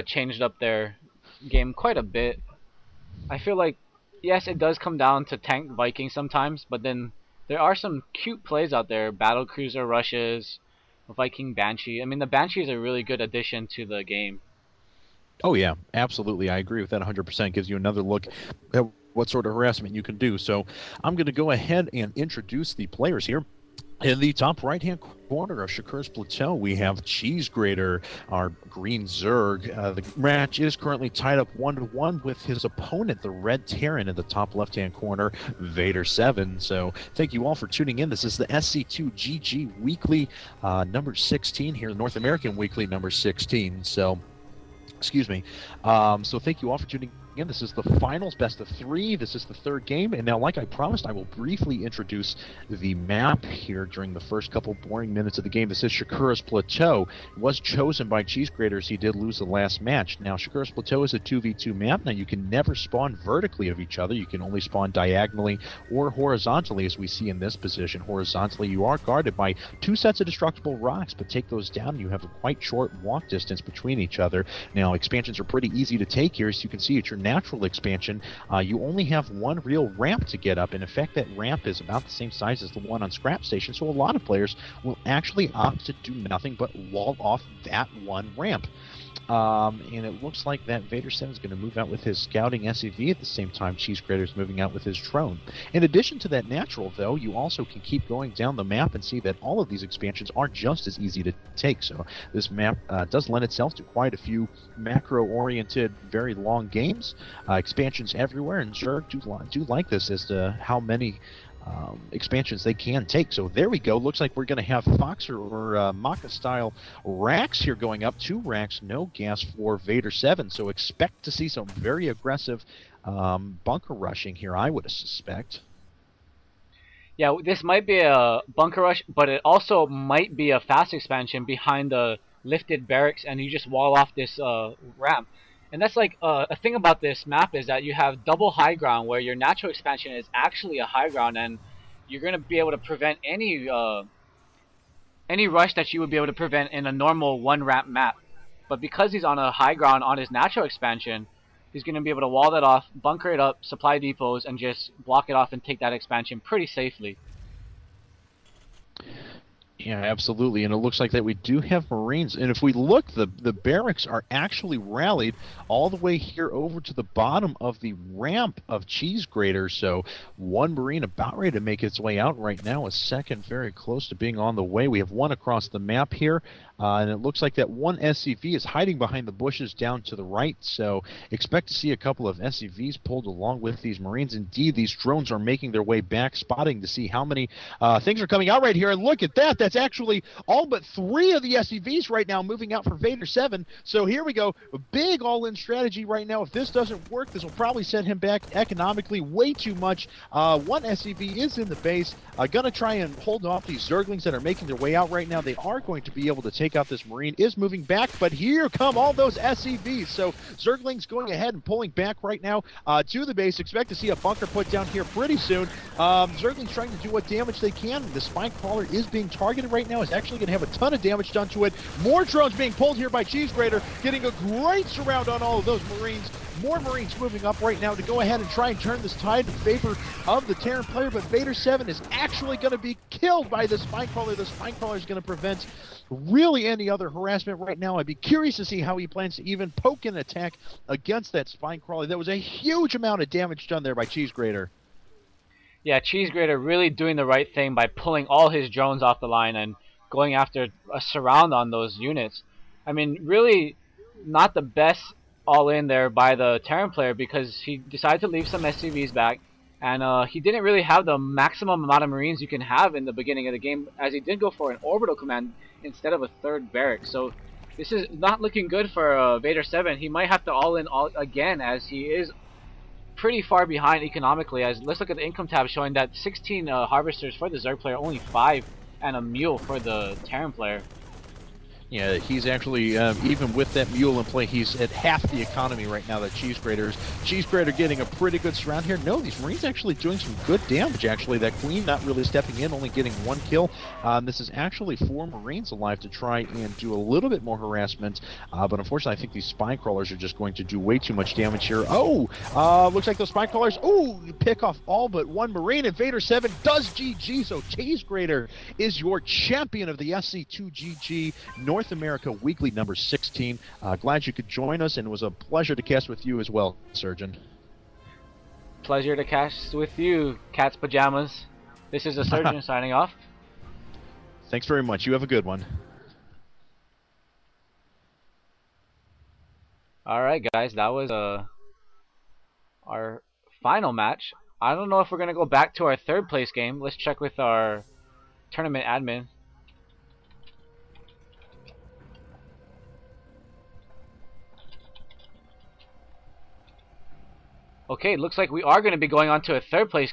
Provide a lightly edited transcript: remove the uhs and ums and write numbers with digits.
changed up their game quite a bit. I feel like, yes, it does come down to tank Viking sometimes, but then there are some cute plays out there. Battle Cruiser rushes, Viking Banshee. I mean, the Banshee is a really good addition to the game. Oh yeah, absolutely. I agree with that 100%. Gives you another look at what sort of harassment you can do. So I'm going to go ahead and introduce the players here. In the top right-hand corner of Shakur's Plateau, we have CheeseGrater, our green Zerg. The match is currently tied up 1-1 with his opponent, the red Terran, in the top left-hand corner, VaderSeven. So thank you all for tuning in. This is the SC2GG Weekly number 16 here, North American Weekly number 16. So excuse me. So thank you all for tuning in. This is the finals, best of 3. This is the third game, and now, like I promised, I will briefly introduce the map here during the first couple boring minutes of the game. This is Shakura's Plateau. It was chosen by CheeseGrater. He did lose the last match. Now, Shakura's Plateau is a 2v2 map. Now, you can never spawn vertically of each other. You can only spawn diagonally or horizontally, as we see in this position. Horizontally, you are guarded by 2 sets of destructible rocks, but take those down, you have a quite short walk distance between each other. Now, expansions are pretty easy to take here. As you can see, it's your natural expansion. You only have one real ramp to get up. In effect, that ramp is about the same size as the one on Scrap Station, so a lot of players will actually opt to do nothing but wall off that one ramp. And it looks like that VaderSeven is going to move out with his scouting SCV at the same time CheeseGrater is moving out with his drone. In addition to that natural, though, you also can keep going down the map and see that all of these expansions are just as easy to take. So this map does lend itself to quite a few macro-oriented, very long games. Expansions everywhere, and Zerg do like this as to how many expansions they can take. So there we go. Looks like we're going to have Foxer or Maka style racks here going up. 2 racks, no gas for VaderSeven. So expect to see some very aggressive bunker rushing here, I would suspect. Yeah, this might be a bunker rush, but it also might be a fast expansion behind the lifted barracks, and you just wall off this ramp. And that's like a thing about this map is that you have double high ground, where your natural expansion is actually a high ground, and you're gonna be able to prevent any rush that you would be able to prevent in a normal one ramp map. But because he's on a high ground on his natural expansion, he's going to be able to wall that off, bunker it up, supply depots, and just block it off and take that expansion pretty safely. Yeah, absolutely. And it looks like that we do have Marines. And if we look, the barracks are actually rallied all the way here over to the bottom of the ramp of CheeseGrater. So one Marine about ready to make its way out right now. A second very close to being on the way. We have one across the map here. And it looks like that one SCV is hiding behind the bushes down to the right. So expect to see a couple of SCVs pulled along with these Marines. Indeed, these drones are making their way back, spotting to see how many things are coming out right here. And look at that. That's actually all but 3 of the SCVs right now moving out for VaderSeven. So here we go. A big all-in strategy right now. If this doesn't work, this will probably set him back economically way too much. One SCV is in the base. Gonna try and hold off these Zerglings that are making their way out right now. They are going to be able to take out this Marine. Is moving back, but here come all those SCVs. So Zerglings going ahead and pulling back right now to the base. Expect to see a bunker put down here pretty soon. Zerglings trying to do what damage they can. The spine crawler is being targeted right now. Is actually going to have a ton of damage done to it. More drones being pulled here by CheeseGrater, getting a great surround on all of those Marines. More Marines moving up right now to go ahead and try and turn this tide in favor of the Terran player, but VaderSeven is actually going to be killed by the spine crawler. The spine crawler is going to prevent really any other harassment right now. I'd be curious to see how he plans to even poke an attack against that spine crawler. There was a huge amount of damage done there by CheeseGrater. Yeah, CheeseGrater really doing the right thing by pulling all his drones off the line and going after a surround on those units. I mean, really not the best all in there by the Terran player, because he decided to leave some SCVs back, and he didn't really have the maximum amount of Marines you can have in the beginning of the game, as he did go for an orbital command instead of a third barrack. So this is not looking good for VaderSeven. He might have to all in again, as he is pretty far behind economically. As let's look at the income tab showing that 16 harvesters for the Zerg player, only 5 and a mule for the Terran player. Yeah, he's actually, even with that mule in play, he's at half the economy right now that CheeseGrater's. CheeseGrater getting a pretty good surround here. No, these Marines actually doing some good damage, actually. That Queen not really stepping in, only getting 1 kill. This is actually 4 Marines alive to try and do a little bit more harassment. But unfortunately, I think these spy crawlers are just going to do way too much damage here. Oh, looks like those spy crawlers, you pick off all but 1 Marine, and VaderSeven does GG. So CheeseGrater is your champion of the SC2GG North America Weekly number 16. Glad you could join us, and it was a pleasure to cast with you as well, Surgeon. Pleasure to cast with you, Cat's Pajamas. This is the Surgeon signing off. Thanks very much. You have a good one. Alright guys, that was our final match. I don't know if we're going to go back to our 3rd place game. Let's check with our tournament admin. Okay, looks like we are going to be going on to a 3rd place